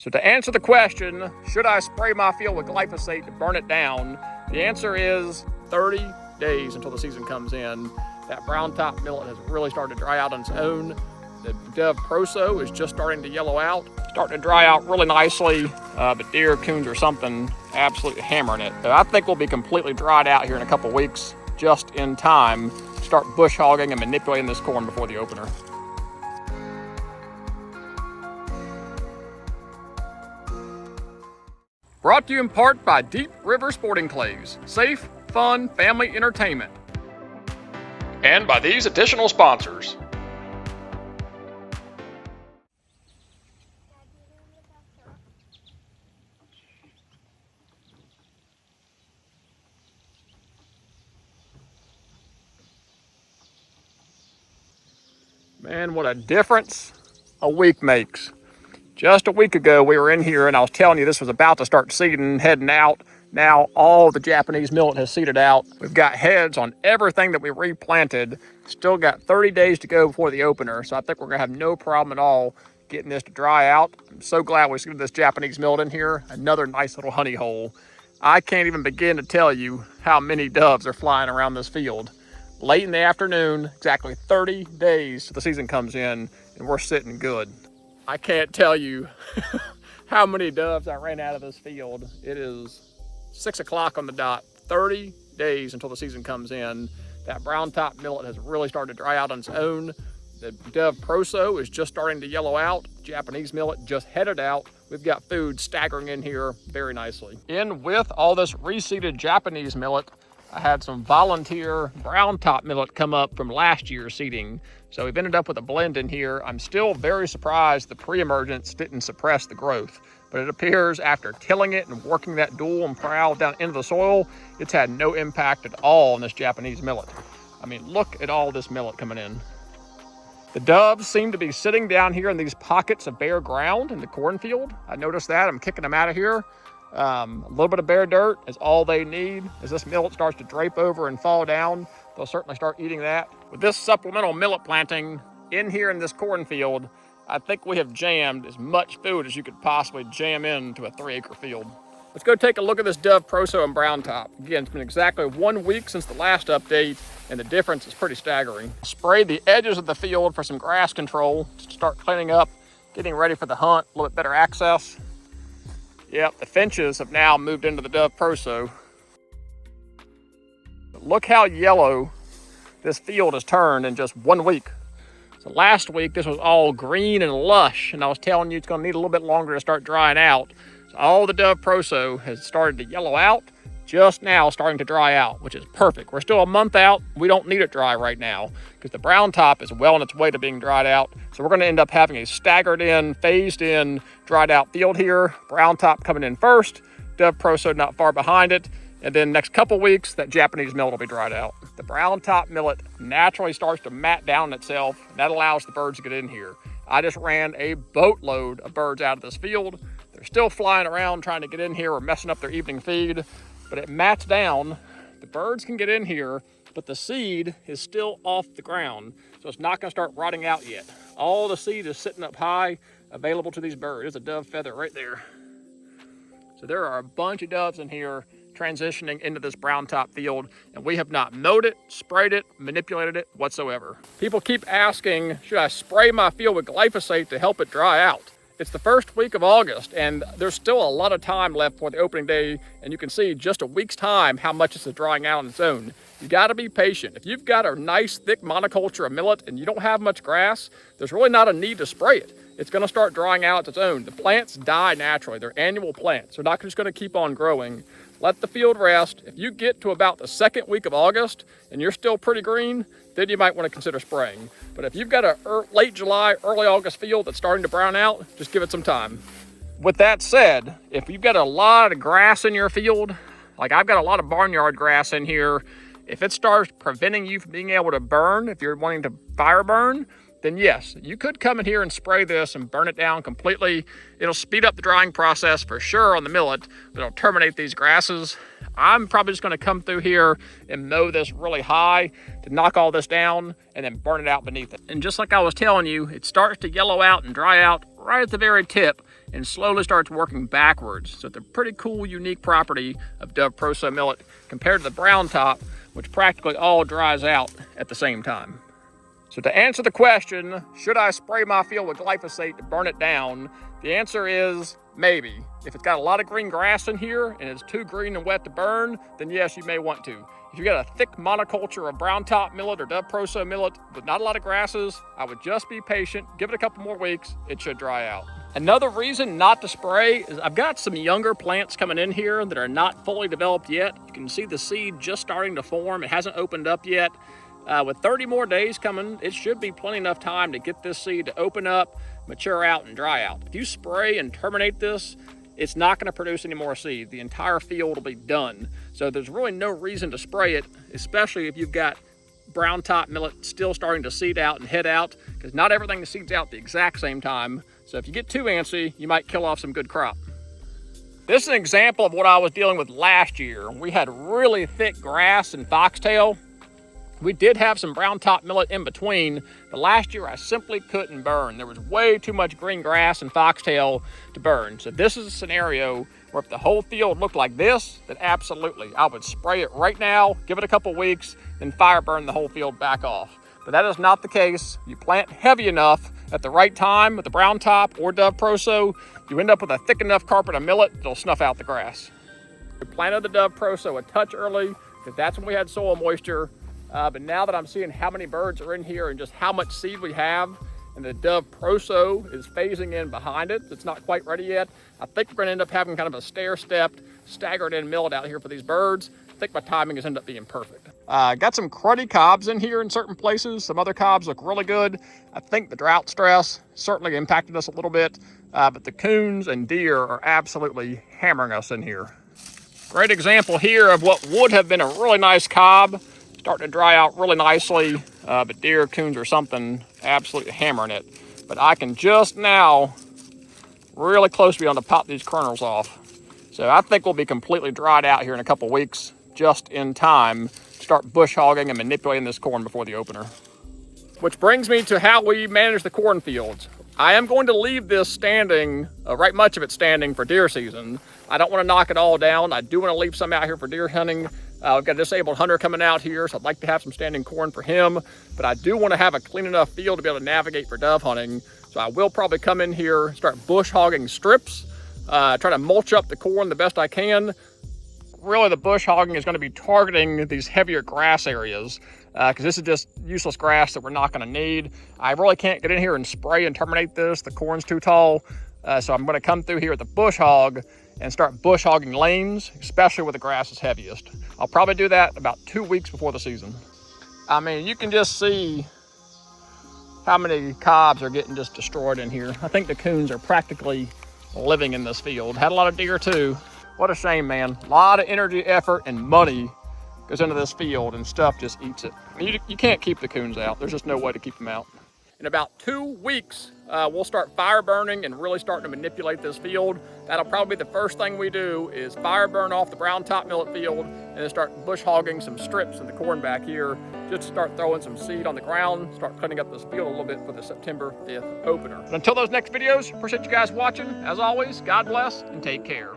So to answer the question, should I spray my field with glyphosate to burn it down? The answer is 30 days until the season comes in. That brown top millet has really started to dry out on its own. The Dove Proso is just starting to yellow out, starting to dry out really nicely, but deer, coons, or something absolutely hammering it. So I think we'll be completely dried out here in a couple weeks, just in time to start bush hogging and manipulating this corn before the opener. Brought to you in part by Deep River Sporting Clays, safe, fun, family entertainment. And by these additional sponsors. Man, what a difference a week makes. Just a week ago, we were in here and I was telling you this was about to start seeding, heading out. Now all the Japanese millet has seeded out. We've got heads on everything that we replanted. Still got 30 days to go before the opener, so I think we're gonna have no problem at all getting this to dry out. I'm so glad we seeded this Japanese millet in here. Another nice little honey hole. I can't even begin to tell you how many doves are flying around this field. Late in the afternoon, exactly 30 days till the season comes in, and we're sitting good. I can't tell you how many doves I ran out of this field. It is 6 o'clock on the dot, 30 days until the season comes in. That brown top millet has really started to dry out on its own. The Dove Proso is just starting to yellow out. Japanese millet just headed out. We've got food staggering in here very nicely. In with all this reseeded Japanese millet, I had some volunteer brown top millet come up from last year's seeding. So we've ended up with a blend in here. I'm still very surprised the pre-emergence didn't suppress the growth, but it appears after tilling it and working that dual and prowl down into the soil, it's had no impact at all on this Japanese millet. I mean, look at all this millet coming in. The doves seem to be sitting down here in these pockets of bare ground in the cornfield. I noticed that. I'm kicking them out of here. A little bit of bare dirt is all they need. As this millet starts to drape over and fall down, they'll certainly start eating that. With this supplemental millet planting in here in this cornfield, I think we have jammed as much food as you could possibly jam into a 3-acre field. Let's go take a look at this Dove Proso and brown top. Again, it's been exactly 1 week since the last update, and the difference is pretty staggering. Sprayed the edges of the field for some grass control to start cleaning up, getting ready for the hunt, a little bit better access. Yep, the finches have now moved into the Dove Proso. But look how yellow this field has turned in just 1 week. So last week, this was all green and lush, and I was telling you it's gonna need a little bit longer to start drying out. So all the Dove Proso has started to yellow out, just now starting to dry out, which is perfect. We're still a month out. We don't need it dry right now because the brown top is well on its way to being dried out. So we're going to end up having a staggered in, phased in, dried out field here. Brown top coming in first, Dove Proso not far behind it. And then next couple weeks, that Japanese millet will be dried out. The brown top millet naturally starts to mat down itself. And that allows the birds to get in here. I just ran a boatload of birds out of this field. They're still flying around trying to get in here or messing up their evening feed. But it mats down, the birds can get in here, but the seed is still off the ground, so it's not gonna start rotting out yet. All the seed is sitting up high, available to these birds. There's a dove feather right there. So there are a bunch of doves in here transitioning into this brown top field, and we have not mowed it, sprayed it, manipulated it whatsoever. People keep asking, should I spray my field with glyphosate to help it dry out? It's the first week of August, and there's still a lot of time left for the opening day, and you can see just a week's time how much this is drying out on its own. You gotta be patient. If you've got a nice thick monoculture of millet and you don't have much grass, there's really not a need to spray it. It's gonna start drying out its own. The plants die naturally. They're annual plants. They're not just gonna keep on growing. Let the field rest. If you get to about the second week of August and you're still pretty green, then you might want to consider spraying. But if you've got a late July, early August field that's starting to brown out, just give it some time. With that said, if you've got a lot of grass in your field, like I've got a lot of barnyard grass in here, if it starts preventing you from being able to burn, if you're wanting to fire burn, then yes, you could come in here and spray this and burn it down completely. It'll speed up the drying process for sure on the millet, but it'll terminate these grasses. I'm probably just gonna come through here and mow this really high to knock all this down and then burn it out beneath it. And just like I was telling you, it starts to yellow out and dry out right at the very tip. and slowly starts working backwards. So it's a pretty cool, unique property of Dove Proso millet compared to the brown top, which practically all dries out at the same time. So to answer the question, should I spray my field with glyphosate to burn it down? The answer is maybe. If it's got a lot of green grass in here and it's too green and wet to burn, then yes, you may want to. If you got a thick monoculture of brown top millet or Dove Proso millet with not a lot of grasses, I would just be patient, give it a couple more weeks, it should dry out. Another reason not to spray is I've got some younger plants coming in here that are not fully developed yet. You can see the seed just starting to form. It hasn't opened up yet. With 30 more days coming, it should be plenty enough time to get this seed to open up, mature out, and dry out. If you spray and terminate this, it's not going to produce any more seed. The entire field will be done. So there's really no reason to spray it, especially if you've got brown top millet still starting to seed out and head out, because not everything seeds out at the exact same time. So if you get too antsy, you might kill off some good crop. This is an example of what I was dealing with last year. We had really thick grass and foxtail. We did have some brown top millet in between, but last year I simply couldn't burn. There was way too much green grass and foxtail to burn. So this is a scenario where if the whole field looked like this, then absolutely, I would spray it right now, give it a couple weeks, then fire burn the whole field back off. But that is not the case. You plant heavy enough at the right time with the brown top or Dove Proso, you end up with a thick enough carpet of millet that'll snuff out the grass. We planted the Dove Proso a touch early because that's when we had soil moisture. But now that I'm seeing how many birds are in here and just how much seed we have, and the Dove Proso is phasing in behind it, it's not quite ready yet, I think we're going to end up having kind of a stair-stepped, staggered in millet out here for these birds. I think my timing has ended up being perfect. Got some cruddy cobs in here in certain places. Some other cobs look really good. I think the drought stress certainly impacted us a little bit, but the coons and deer are absolutely hammering us in here. Great example here of what would have been a really nice cob, starting to dry out really nicely, but deer, coons, or something absolutely hammering it. But I can just now really close to be able to pop these kernels off. So I think we'll be completely dried out here in a couple weeks, just in time to start bush hogging and manipulating this corn before the opener. Which brings me to how we manage the cornfields. I am going to leave this standing, right much of it standing, for deer season. I don't want to knock it all down. I do want to leave some out here for deer hunting. We've got a disabled hunter coming out here, so I'd like to have some standing corn for him. But I do want to have a clean enough field to be able to navigate for dove hunting. So I will probably come in here, start bush hogging strips, try to mulch up the corn the best I can. Really, the bush hogging is going to be targeting these heavier grass areas because this is just useless grass that we're not going to need. I really can't get in here and spray and terminate this. The corn's too tall. So I'm going to come through here with the bush hog and start bush hogging lanes, especially where the grass is heaviest. I'll probably do that about 2 weeks before the season. I mean, you can just see how many cobs are getting just destroyed in here. I think the coons are practically living in this field. Had a lot of deer too. What a shame, man. A lot of energy, effort, and money goes into this field, and stuff just eats it. I mean, you can't keep the coons out. There's just no way to keep them out. In about 2 weeks, we'll start fire burning and really starting to manipulate this field. That'll probably be the first thing we do, is fire burn off the brown top millet field and then start bush hogging some strips in the corn back here, just to start throwing some seed on the ground, start cleaning up this field a little bit for the September 5th opener. And until those next videos, appreciate you guys watching. As always, God bless and take care.